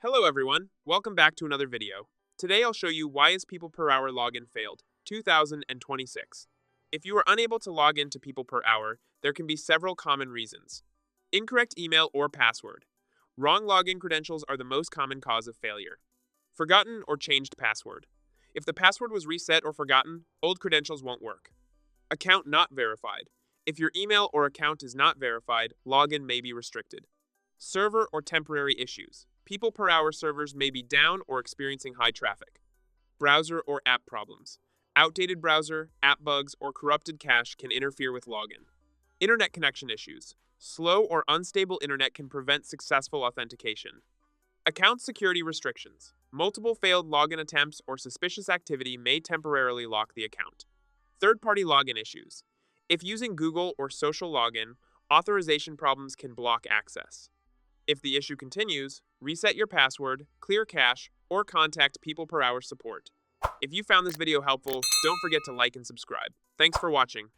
Hello everyone, welcome back to another video. Today I'll show you why is PeoplePerHour login failed, 2026. If you are unable to log into PeoplePerHour, there can be several common reasons. Incorrect email or password. Wrong login credentials are the most common cause of failure. Forgotten or changed password. If the password was reset or forgotten, old credentials won't work. Account not verified. If your email or account is not verified, login may be restricted. Server or temporary issues. PeoplePerHour servers may be down or experiencing high traffic. Browser or app problems. Outdated browser, app bugs, or corrupted cache can interfere with login. Internet connection issues. Slow or unstable internet can prevent successful authentication. Account security restrictions. Multiple failed login attempts or suspicious activity may temporarily lock the account. Third-party login issues. If using Google or social login, authorization problems can block access. If the issue continues, reset your password, clear cache, or contact PeoplePerHour support. If you found this video helpful, don't forget to like and subscribe. Thanks for watching.